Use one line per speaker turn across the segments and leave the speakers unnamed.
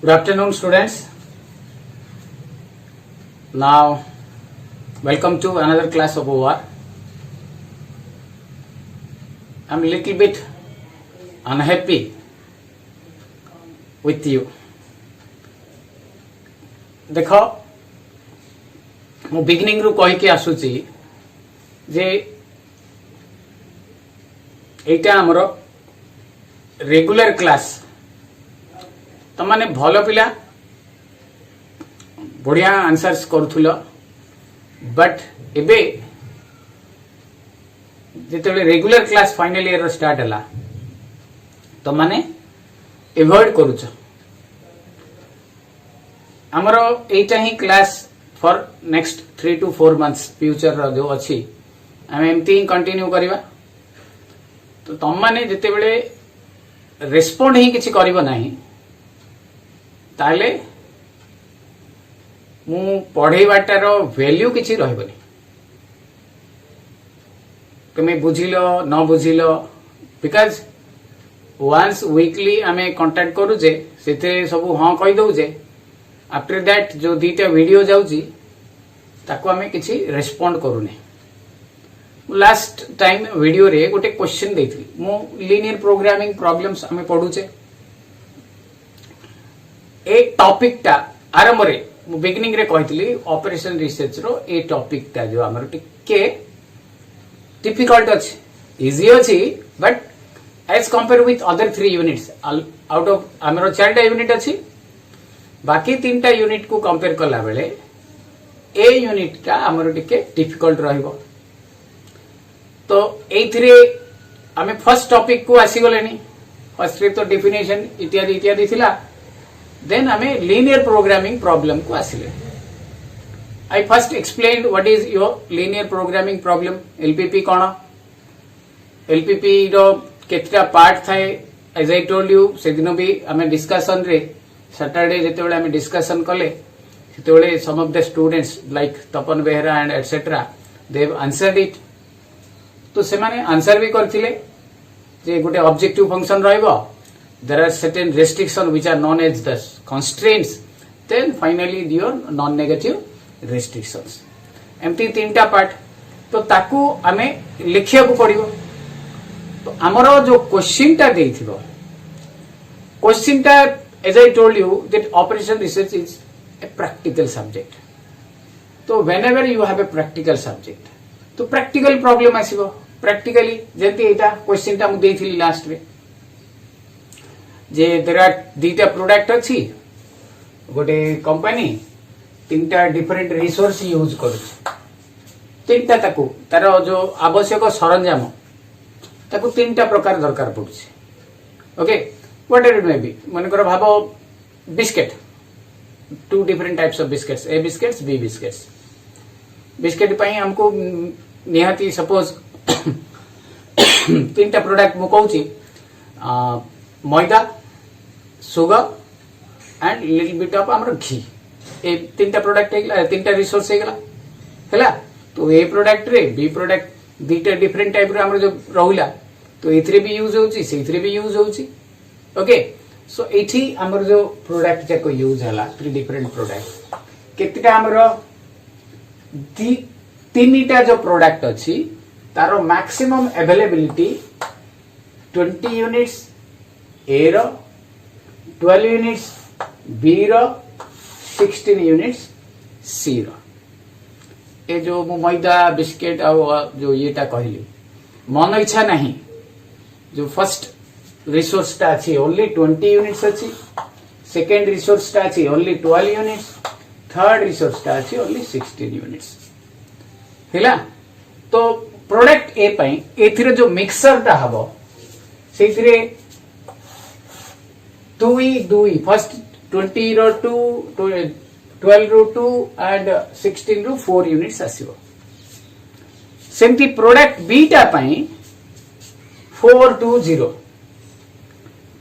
Good afternoon, students. Now, welcome to another class of OR. I'm a little bit unhappy with you. देखो मु beginning रु कहि के आसुची जे एटा हमरो रेगुलर क्लास तमाने भलो पिला बढ़िया आंसर्स करूथुलो बट एबे जेतेबेले regular class final year start हला तो माने एवॉइड करूछ हमरो एटा ही class for next 3 to 4 months future रो जो अछि हम एमती ही कंटिन्यू करिवा तो तम माने जेतेबेले रेस्पोंड ही किछि करबो नाही ताले मु पढ़ेबाटार वैल्यू किछि रहबनी तुमे बुझिलो न बुझिलो बिकॉज वंस वीकली आमे कांटेक्ट करूजे सेते सब हां कहि दउजे आफ्टर दैट जो दीटा वीडियो जाउची ताको आमे किछि रेस्पोंड करूने लास्ट टाइम वीडियो रे गोटे क्वेश्चन देथि मु लीनियर प्रोग्रामिंग प्रॉब्लम्स आमे पढुचे ए टॉपिक टा आरंभ रे मु बिगिनिंग रे कहितली ऑपरेशन रिसर्च रो ए टॉपिक टा जो हमर टिके डिफिकल्ट अछि इजी अछि but as compare with other 3 units out of हमर 4टा यूनिट अछि बाकी 3टा यूनिट को कंपेयर करला बेले ए यूनिट का हमर टिके डिफिकल्ट रहइबो तो एथिरे हमें फर्स्ट टॉपिक को आसी गलेनी फर्स्ट रे तो डेफिनेशन इत्यादि इत्यादि थिला देन हमें लीनियर प्रोग्रामिंग प्रॉब्लम को आसिले I first explained what is your linear programming problem LPP कोन एलपीपी रो केतटा पार्ट थाए एज आई टोल्ड यू से दिन भी हमें डिस्कशन रे सैटरडे जेतेबेले हमें डिस्कशन कले सेतेबेले some of the students like Tapan Behera and etcetera they have answered it तो से माने आंसर भी करथिले जे गोटे ऑब्जेक्टिव फंक्शन रहइबो there are certain restrictions which are known as the constraints then finally your non negative restrictions एमती 3टा पार्ट तो ताकू हमें लिखिया को पड़िबो तो हमरो जो क्वेश्चन टा देथिबो क्वेश्चन टा as I told you that operation research is a practical subject तो whenever you have a practical subject तो practical problem आसीबो practically जेंती एटा क्वेश्चन टा मु देथिली लास्ट रे जे देर आर दीटा प्रोडक्ट अच्छी गोटे कंपनी 3टा डिफरेंट रिसोर्स यूज करूछ 3टा ताकू तार जो आवश्यक सरंजाम ताकू 3टा प्रकार दरकार पड़ुछ okay what it may be मन कर भाबो biscuit 2 different types of biscuits A biscuits B biscuits biscuit पई हमको निहाती सपोज 3टा प्रोडक्ट मु कहूची maida sugar and little bit of हमर घी ए 3टा प्रोडक्ट हेगला 3टा रिसोर्स हेगला हैला तो ए प्रोडक्ट रे बी प्रोडक्ट दीटा डिफरेंट टाइप रो हमर जो रहुला तो एथरे भी यूज होउची सेथरे भी यूज होउची ओके सो एठी हमर जो प्रोडक्ट जाको यूज हला 3 डिफरेंट प्रोडक्ट केतिटा हमर 3टा जो प्रोडक्ट अछि तारो मैक्सिमम अवेलेबिलिटी 20 यूनिट्स ए रो 12 यूनिट्स बी रो 16 यूनिट्स सी रो ए जो मैदा बिस्किट जो येटा कहली मन इच्छा नहीं जो फर्स्ट रिसोर्स टा अछि ओनली 20 यूनिट्स अछि सेकंड रिसोर्स टा अछि ओनली 12 यूनिट्स थर्ड रिसोर्स टा अछि ओनली 16 यूनिट्स हैला तो प्रोडक्ट ए पई एथिरे जो मिक्सर टा हबो सेथिरे 2 फर्स्ट 20 रो 2 12 रो 2 एंड 16 रो 4 यूनिट्स आसीबो सेमती प्रोडक्ट बीटा पई 4 2 0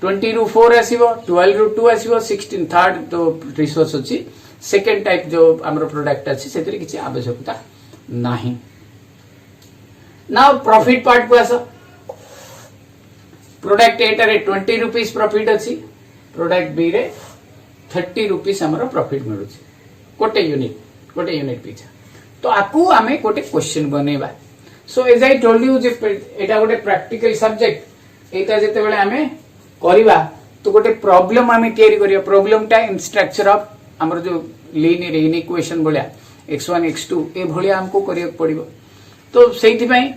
20 रो 4 आसीबो 12 रो 2 आसीबो 16 थर्ड तो रिसोर्स अछि सेकंड टाइप जो हमर प्रोडक्ट अछि सेतरी किछि आवश्यकता नाही नाउ प्रॉफिट पार्ट को आसो प्रोडक्ट ए रे 20 रुपीस प्रॉफिट अछि प्रोडक्ट बी रे 30 रुपीस हमर प्रॉफिट मिलु गोटे यूनिट पीछा तो आकू आमे गोटे क्वेश्चन बनेबा so as I told you जे एटा गोटे प्रैक्टिकल सब्जेक्ट एटा जेते बेले आमे करिबा तो गोटे प्रॉब्लम आमे तयारी करिया प्रॉब्लम टा इन स्ट्रक्चर ऑफ हमर जो लीनियर इक्वेशन बोलिया x1 x2 ए भलिया हमको करिया पड़िबो तो सेहिति पई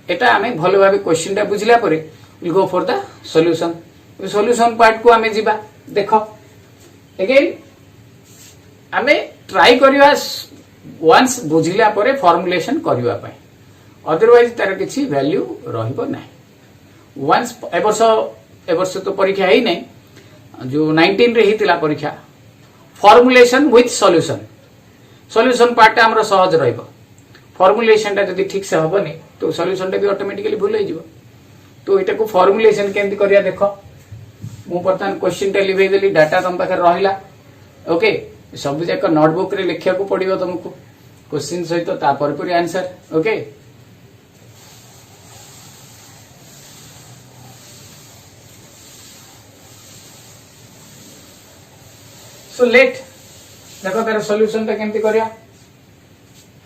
एटा आमे भलो भाबे क्वेश्चन टा बुझला परे will go for the solution part को आमे जिबा देखो अगेन आमे ट्राई करिया वंस बुझिला परे फॉर्मुलेशन करिवा पई अदरवाइज तार किछि वैल्यू रहिबो नै वंस एवर्ष तो परीक्षा है नहीं जो 19 रे हितिला परीक्षा फॉर्मुलेशन विथ सॉल्यूशन पार्ट हमरो सहज रहइबो फॉर्मुलेशन ता जदी ठीक से हबनी तो सॉल्यूशन ता भी ऑटोमेटिकली भूल हो जिवो तो एटा को फॉर्मुलेशन केंति करिया देखो मु परतन क्वेश्चन टा लिभे देली डाटा तम पाखे रहिला ओके सब जाक नोटबुक रे लिखिया को पड़िबो तुमको क्वेश्चन सहित ता पर आंसर ओके सो लेट देखो तार सॉल्यूशन टा केमती करिया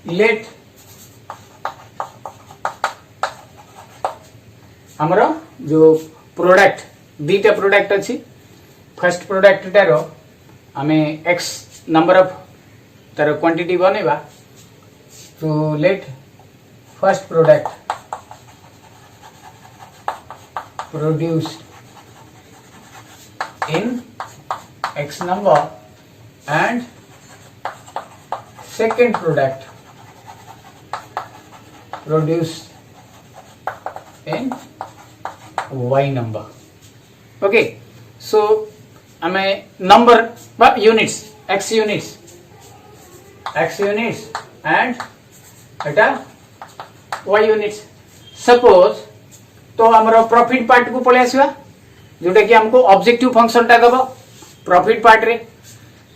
लेट हमरो जो प्रोडक्ट दीटा प्रोडक्ट अछि फर्स्ट प्रोडक्ट टारो हमें x नंबर ऑफ तार क्वांटिटी बनेबा तो let first product produced in x number and second product produced in y number okay so हमें number but units x units and Etah y units suppose तो हमारा profit part को पळे आसीबा जोटा कि हमको ऑब्जेक्टिव फंक्शन टा दबो प्रॉफिट पार्ट रे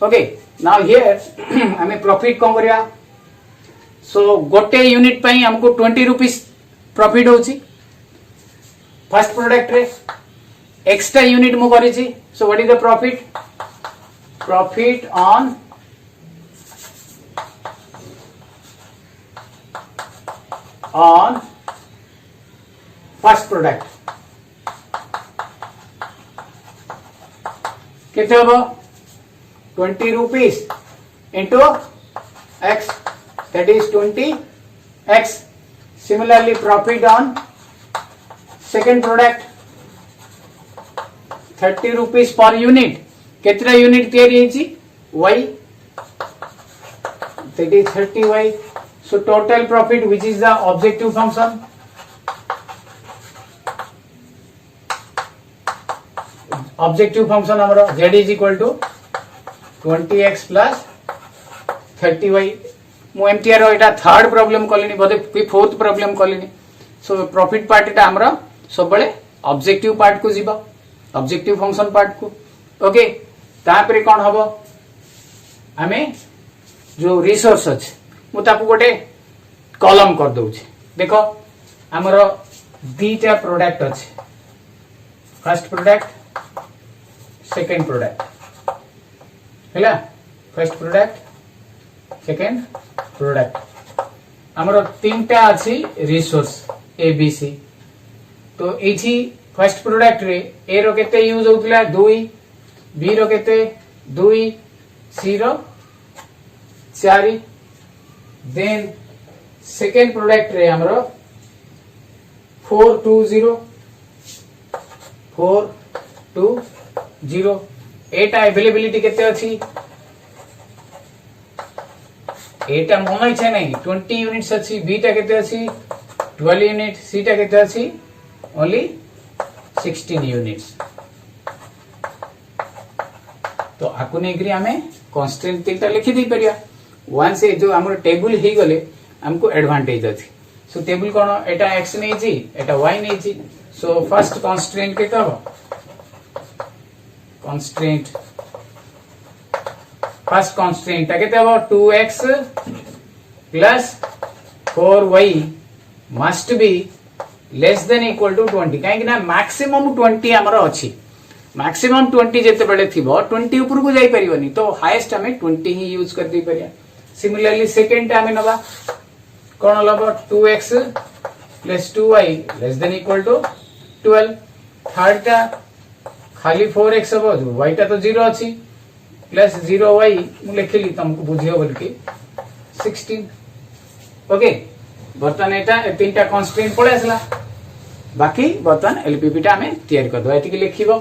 ओके नाउ हियर हमें प्रॉफिट कौन करिया सो गोटे यूनिट पई हमको 20 रुपीस प्रॉफिट होची फर्स्ट प्रोडक्ट रे एक्स्ट्रा यूनिट मु करिछि so what is the profit on first product कितने होबो 20 rupees into x that is 20x similarly profit on second product 30 rupees per unit कितना यूनिट तैयारी है y that is 30y so total profit which is the objective function objective function हमारा z is equal to 20x plus 30y मु MTR एटा third problem कलिनी बोधे fourth problem कलिनी so profit part एटा हमरा सब बळे objective part को जीवा objective function part को okay तापरे कोन हबो हमें जो रिसोर्स अछि मु ताकू गोटे कॉलम कर दउ छी देखो हमरो दीटा प्रोडक्ट अछि फर्स्ट प्रोडक्ट सेकंड प्रोडक्ट हैला फर्स्ट प्रोडक्ट सेकंड प्रोडक्ट हमरो तीनटा अछि रिसोर्स ए बी सी तो एठी फर्स्ट प्रोडक्ट रे ए रो केते यूज होतला 2 बी रो केते 2 सी रो 4 देन सेकंड प्रोडक्ट रे हमरो 420 एटा अवेलेबिलिटी केते अछि एटा मोनो छै नहीं 20 यूनिट्स अछि बी टा केते अछि 12 यूनिट सी टा केते अछि ओनली 16 यूनिट्स तो आकु नै करी हमें कांस्टेंट तीनटा लिखि दे परिया वन से जो हमर टेबल हे गले हमको एडवांटेज अछि सो टेबल कोन एटा x नै छी एटा y नै छी सो फर्स्ट कांस्टेंट के कहबो कांस्टेंट फर्स्ट कांस्टेंट केते हबो 2x plus 4y must be less than equal to 20 काहे कि ना मैक्सिमम 20 हमर अछि मैक्सिमम 20 जेते बेले थिबो 20 ऊपर को जाई परिबनी तो हाईएस्ट हमें 20 ही यूज कर दी परिया। सिमिलरली सेकंड टा हमें नबा कोन लबो 2x plus 2y less than equal to 12। Third टा खाली 4x हबो y टा तो 0 अछि प्लस 0y मु लिखली तुमको बुझियो बोल के 16। ओके बर्तन एटा तीनटा कांस्टेंट पळे असला बाकी बर्तन एलपीपी टा हमें तैयार कर दो एति के लिखिबो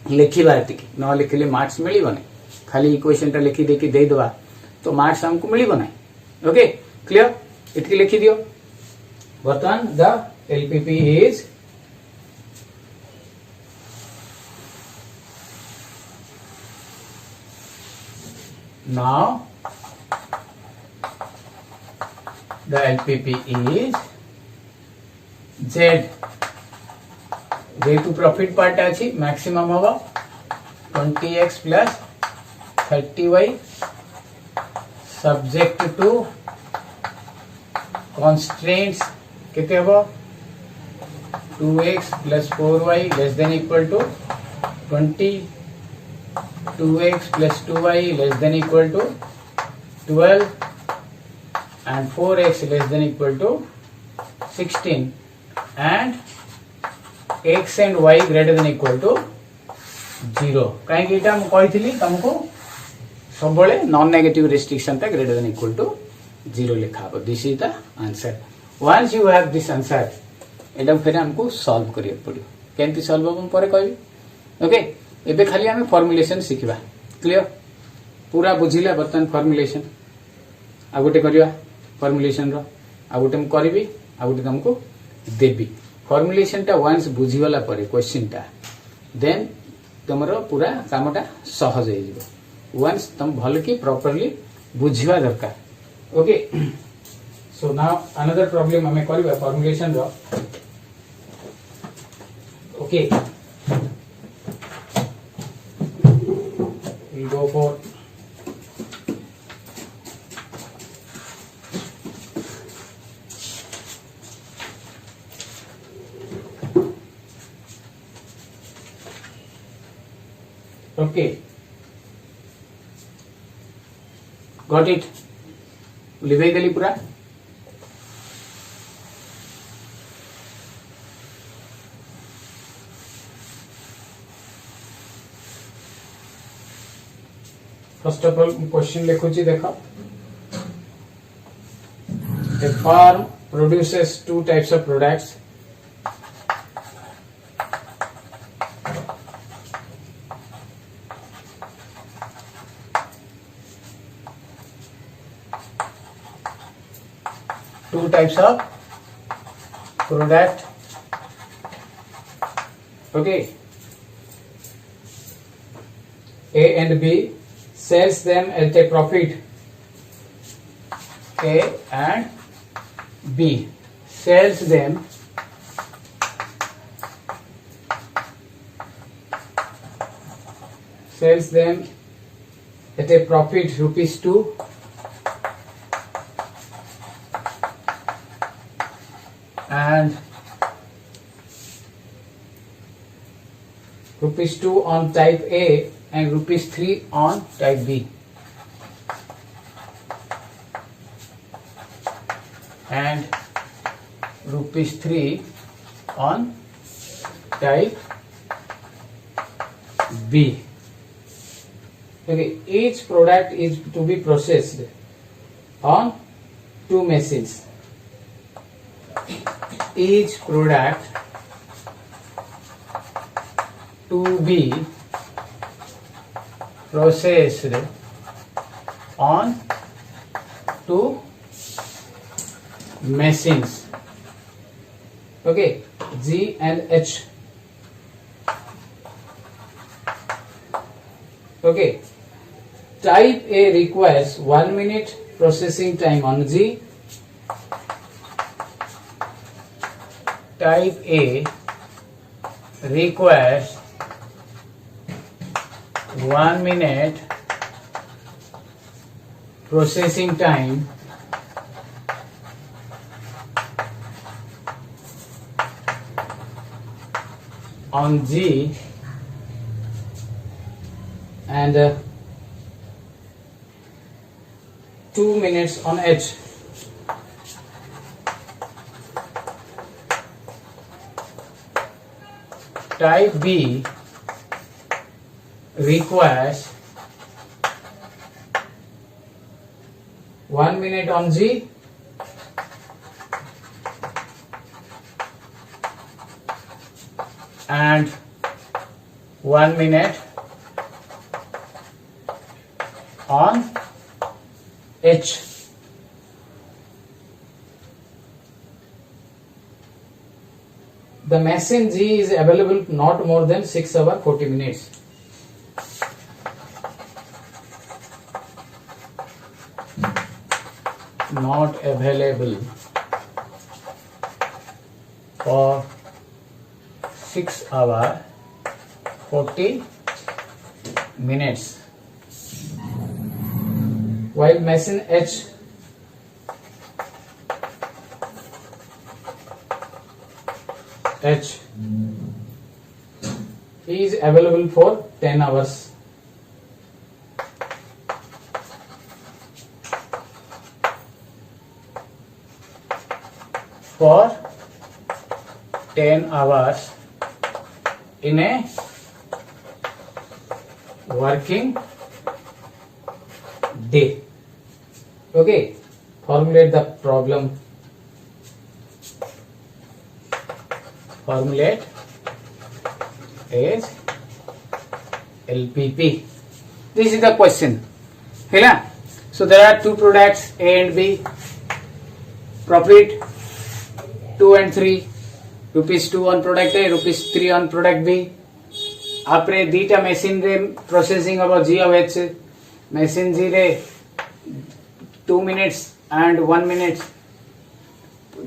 लिखिबा एति न लिखले मार्क्स मिलिबो नै खाली इक्वेशन टा लिखि दे के दे दवा तो मार्क्स हमको मिलिबो नै। ओके क्लियर एति के लिखि दियो बर्तन the LPP is now the LPP is Z जेतु प्रॉफिट पार्ट अछि मैक्सिमम होगा 20x plus 30y subject to constraints केते होबो 2x plus 4y less than equal to 20 2x plus 2y less than equal to 12 and 4x less than equal to 16 and x and y greater than equal to 0 कहीं कि हम कही तुमको सब बड़े non negative restriction ता greater than equal to 0 लिखा हो। This is the answer. Once you have this answer एटा फिर हमको सॉल्व करियो पड़ियो केंति सॉल्व हम पर कहबी। ओके एबे खाली हमें फॉर्मुलेशन सिखबा क्लियर पूरा बुझिला बर्तन फॉर्मुलेशन आ गोटे करिया फॉर्मुलेशन रो आ गोटे हम करबी आ गोटे तुमको देबी फॉर्मुलेशन टा वंस बुझिगला परे क्वेश्चन टा देन तुमरो पूरा कामटा सहज हो जिवो वंस तुम भल की प्रॉपर्ली बुझिवा दरकार। Okay so now another problem हमें करबा फॉर्मुलेशन रो। Okay go for okay got it लिवे देली पूरा फर्स्ट ऑफ ऑल क्वेश्चन लिखुची देखो a farm produces two types of products product okay A and B sells them at a profit A and B sells them at a profit ₹2 and ₹2 on type A and ₹3 on type B and ₹3 on type B. Okay, each product is to be processed on two machines. Each product to be processed on two machines. Okay, G and H. Okay, type A requires 1 minute processing time on G. Type A requires 1 minute processing time on G and 2 minutes on H. Type B requires 1 minute on G and 1 minute on H. The machine G is available not more than 6 hours 40 minutes. Not available for 6 hours 40 minutes, while machine H is available for 10 hours. For 10 hours in a working day. Okay, formulate the problem. Formulate is LPP. This is the question. Hela? So there are two products A and B. Profit 2 and 3. Rupees 2 on product A, rupees 3 on product B. आपरे दीटा machine रे processing अब G और H. Machine G रे 2 minutes and 1 minute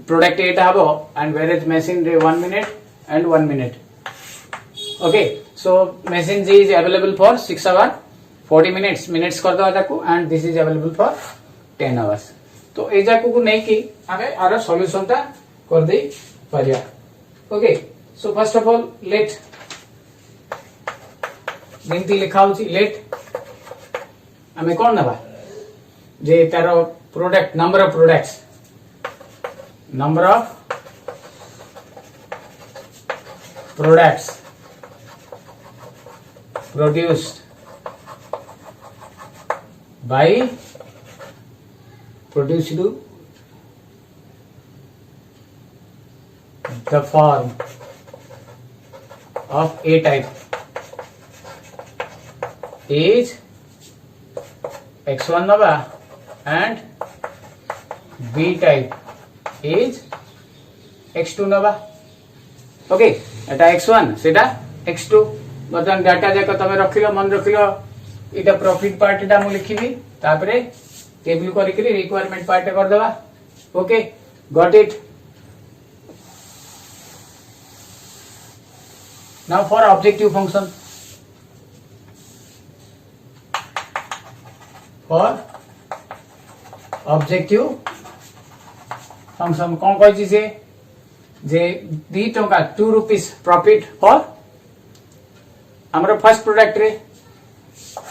product A टा हबो and whereas machine रे 1 minute and 1 minute. Okay, so machine G is available for 6 hours 40 minutes कर दो ताकू and this is available for 10 hours. तो ए जाकू को नहीं कि आमे आरो सॉल्यूशन टा कर दे परिया. Okay, so first of all let गिनती लिखा होची let आमे कौन नबा जे तारो product number of products produced the form of A type is X1 naba and B type is X2 naba. Okay, Etah X1 सेटा X2. बर्तमान डाटा जाक तमे रखिलो मन रखिलो इटा प्रॉफिट पार्ट एटा मु लिखिबी तापरे टेबल करिकरी रिक्वायरमेंट पार्ट कर देबा. Okay, got it. Now for objective function. For objective function कौन कहि जे जे 2 टका 2 रुपीस प्रॉफिट फॉर हमरो फर्स्ट प्रोडक्ट रे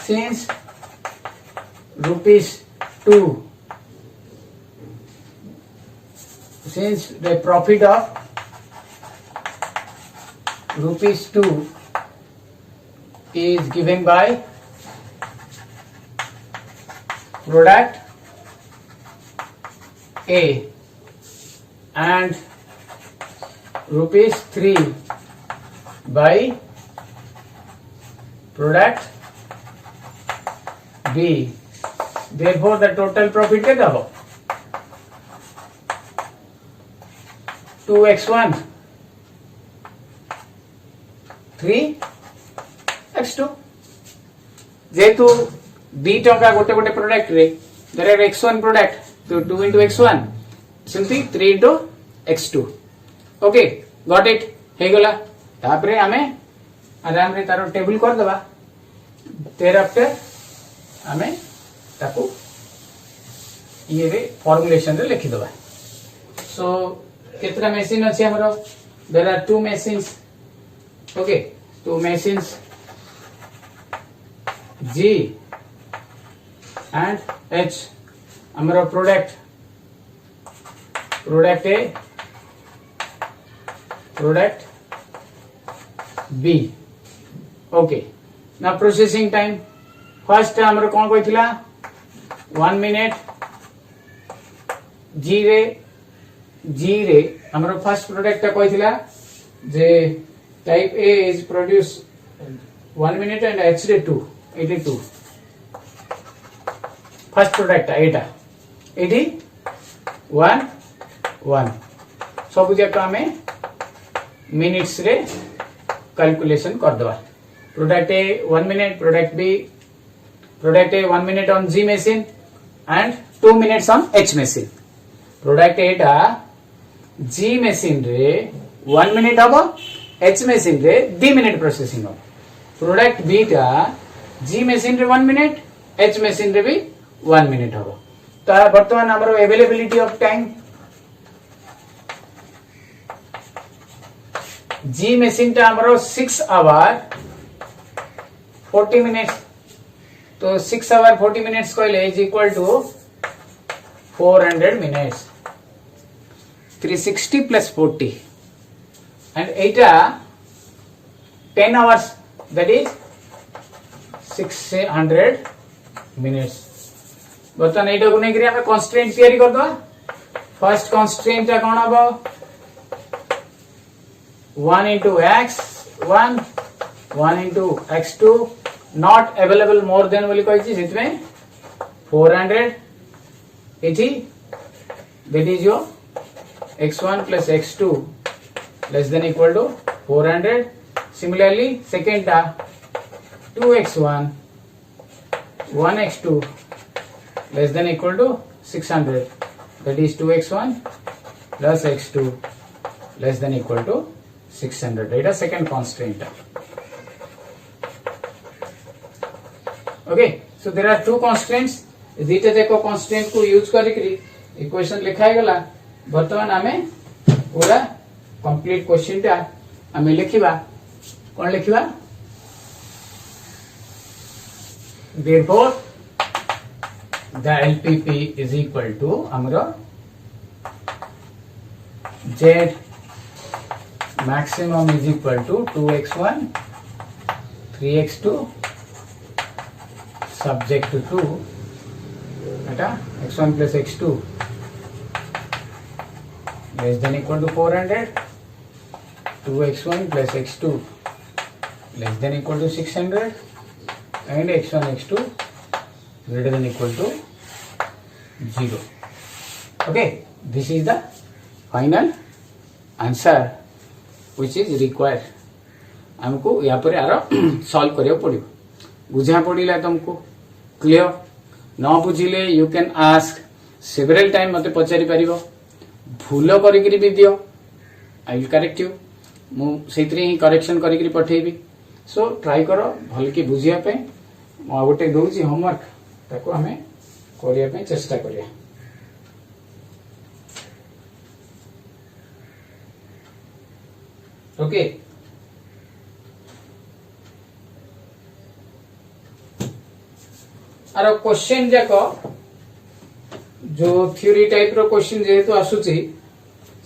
since rupees 2 since the profit of rupees 2 is given by product A and rupees 3 by product B. Therefore, the total profit के दबो 2x1 3x2 जेतु 2 टका गोटे गोटे प्रोडक्ट रे देयर आर x1 प्रोडक्ट तो 2 into x1 simply 3 into x2. Okay, got it. हे गला तापरे हमें आराम रे तारो टेबल कर दबा. देयर आफ्टर हमें ताको ये रे फॉर्मुलेशन रे लिखि दबा. सो कितना मशीन अछि हमरो there are 2 machines. Okay, 2 machines G and H हमारा product A product B okay ना प्रोसेसिंग टाइम फर्स्ट हमर कोन कहथिला 1 मिनिट G रे हमर फर्स्ट प्रोडक्ट कहथिला जे type A is produce 1 minute and H रे 82 फर्स्ट प्रोडक्ट एटा 1 सब जाक आम मिनिट्स रे कैलकुलेशन कर दवा product A 1 minute product A 1 minute on G machine and 2 minutes on H machine product Etah G machine रे 1 मिनिट हम H मशीन रे 2 मिनिट प्रोसेसिंग हम प्रोडक्ट B टा G मशीन रे 1 मिनिट H मशीन रे भी 1 मिनिट हम तो बर्तमान हमर availability of time G machine टा हमर 6 आवर 40 मिनिट्स तो 6 आवर 40 मिनिट्स कहले is equal to 400 minutes 360 plus 40 and एटा 10 आवर्स दैट इज 600 मिनिट्स बर्तमान एटा को नेकरी हमें कांस्टेंट तैयारी कर दो फर्स्ट कांस्टेंट टा कोन हबो 1 into x1 1 into x2 not available more than बोली कहि छित में 400 एठी that is your x1 plus x2 less than equal to 400 similarly second टा 2x1 1x2 less than equal to 600 that is 2x1 plus x2 less than equal to 600 এটা second constraint okay so there are two constants दुईटा जाक constant को use करके equation लिखा गला वर्तमान आमे पूरा कंप्लीट क्वेश्चन टा आमे लिखिबा कोन लिखिबा therefore the LPP is equal to हमरो Z maximum is equal to 2x1 3x2 subject to 2 eta x1 plus x2 less than equal to 400 2x1 plus x2 less than equal to 600 and x1 x2 greater than equal to 0 okay this is the final answer which is required हमको या पर यार solve करियो पड़ियो बुझा पड़िला तुमको clear न बुझिले you can ask several time मते पचारि परिबो भूल करिकरी भी दियो आई विल करेक्ट यू मु सेतरी ही करेक्शन करिकरी पठेबी सो ट्राई करो भल के बुझिया पे मु गोटे दोची होमवर्क ताको हमें करिया पे चेष्टा करिया ओके आरो क्वेश्चन जाको जो थ्योरी टाइप रो क्वेश्चन जेहेतु आसुची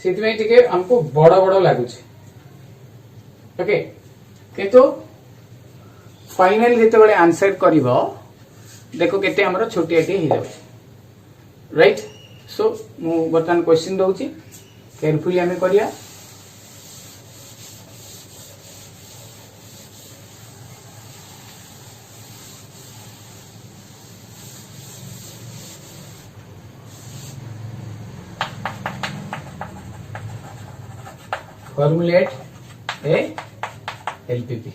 सेति में टिके हमको बड़ बड़ लागुची ओके किंतु फाइनल जेते बळे आंसर करिवो देखो केते हमरो छोटियाटी हे जाउ राइट सो मु बर्तन क्वेश्चन दउची केयरफुली हमें करिया formulate a LPP.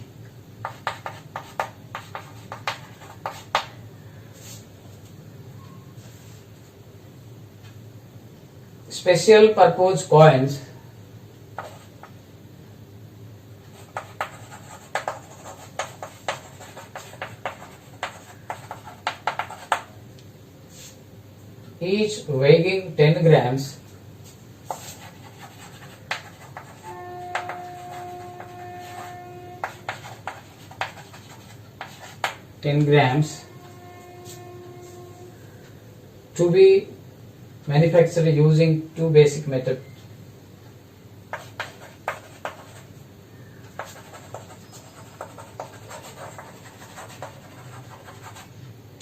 Special purpose coins each weighing 10 grams 10 grams to be manufactured using two basic methods.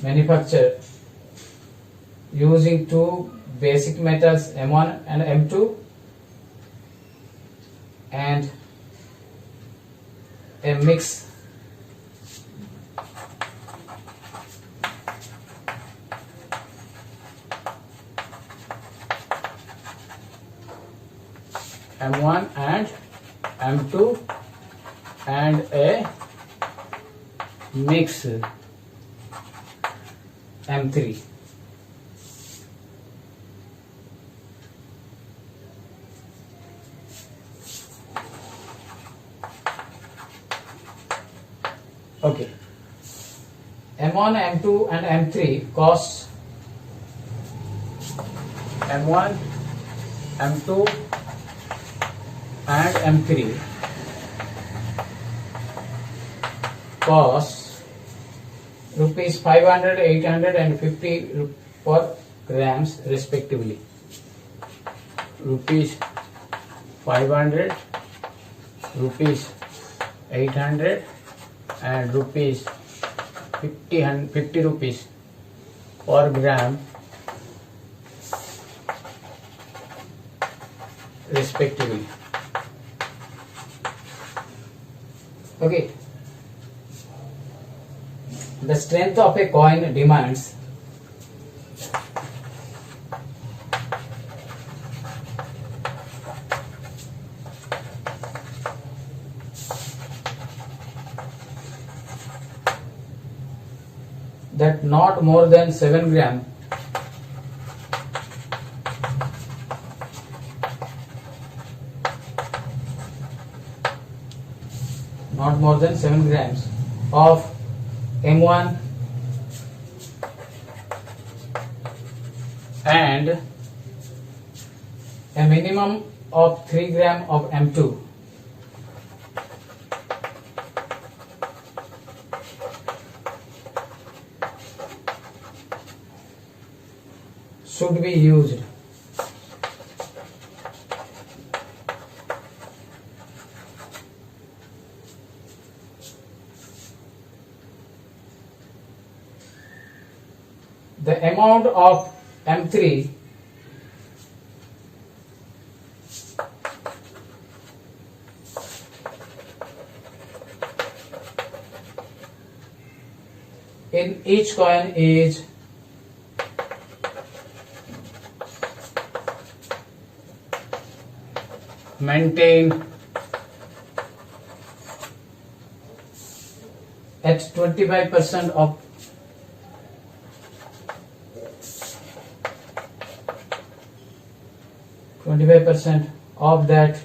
Manufactured using two basic methods M1 and M2 and a mix M1 and M2 and a mix M3. Okay. M1, M2 and M3 costs M1, M2 and M3 costs rupees 500, 800 and 50 per grams respectively. Rupees 500, rupees 800 and rupees 50 rupees per gram respectively. Okay. The strength of a coin demands that not more than 7 gram grams of M1 and a minimum of 3 gram of M2 should be used. The amount of M3 in each coin is maintained at 25% of that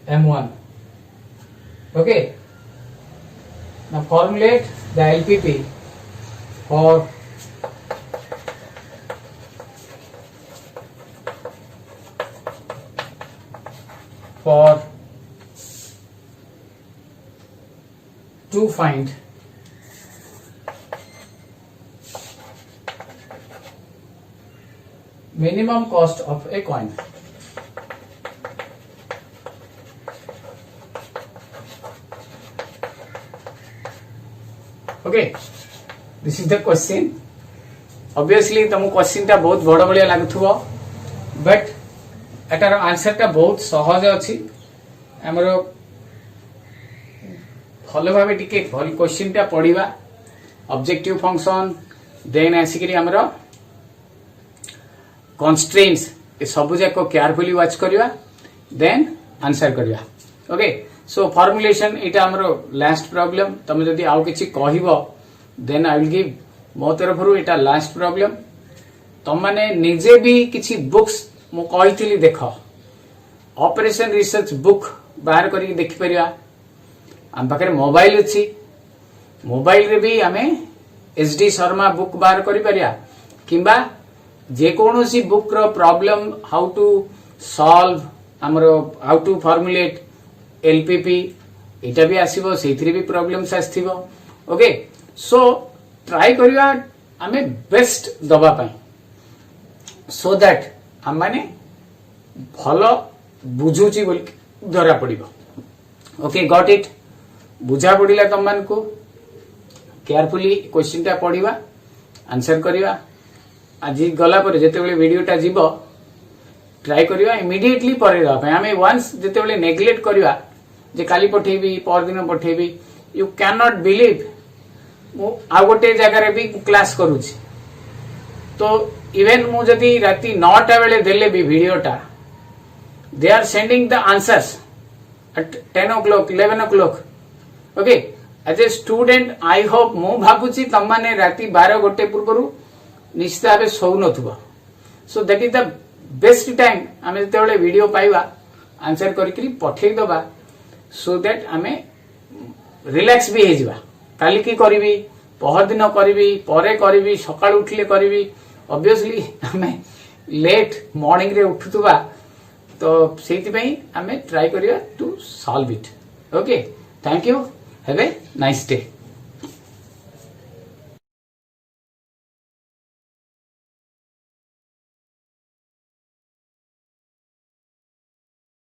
M1. Okay. Now formulate the LPP for to find minimum cost of a coin. Okay, this is the question. Obviously तुम question टा बहुत बड़ बड़िया लागुथुबो, but एटार answer टा बहुत सहज अछि. हमरो भलो भाबे टिके भल क्वेश्चन टा पढिबा, ऑब्जेक्टिव फंक्शन देन आसिकरी हमरो constraints ए सब जाको केयरफुली वाच करिवा, देन आंसर करिवा. ओके, सो फॉर्मुलेशन एटा हमरो लास्ट प्रॉब्लम. तमे जदी आउ किछि कहिबो देन आई विल गिव मो तरफरु एटा लास्ट प्रॉब्लम. तम माने निजे भी किछि बुक्स मो कहितली देखो, ऑपरेशन रिसर्च बुक बाहर करी देखि परिया. हम पाखे मोबाइल अच्छी, मोबाइल रे भी आमे एसडी शर्मा बुक बाहर करि परिया, किंबा जे कोनोसी बुक रो प्रॉब्लम हाउ टू सॉल्व, हमरो हाउ टू फॉर्मुलेट एलपीपी एटा भी आसीबो सेथिरे भी प्रॉब्लम्स आस्थिबो ओके सो ट्राई करिया आमे बेस्ट दबा पाई सो दैट हम माने भलो बुझुची बोल धरा पड़िबो ओके गॉट इट बुझा पड़िला तुम मान को केयरफुली क्वेश्चन टा पढ़िबा आंसर करिवा आज गला पर जेते बेले वीडियोटा जीवो ट्राई करिवा इमीडिएटली परे दा पे हमें वंस जेते बेले नेग्लेक्ट करिवा जे काली पठेबी पर दिन पठेबी यू कैन नॉट बिलीव मु आ गोटे जगह रे भी क्लास करूची तो इवन मु जदी राती 9टा बेले देले भी वीडियोटा they are sending the answers at 10 o'clock 11 o'clock okay as a student I hope मु भाबुची तम माने राती 12 गोटे पूर्वरु निश्चित भाबे सौ नथुबा so that is the best time आमे जेतेबेले वीडियो पाइबा आंसर करिकरी पठेई दबा सो दैट आमे रिलैक्स भी हे जिबा काली की करबी पहर दिन करबी परे करबी सकाळ उठले करबी ऑब्वियसली आमे लेट मॉर्निंग रे उठुतबा तो सेति पई आमे ट्राई करिया to solve it okay thank you have a nice day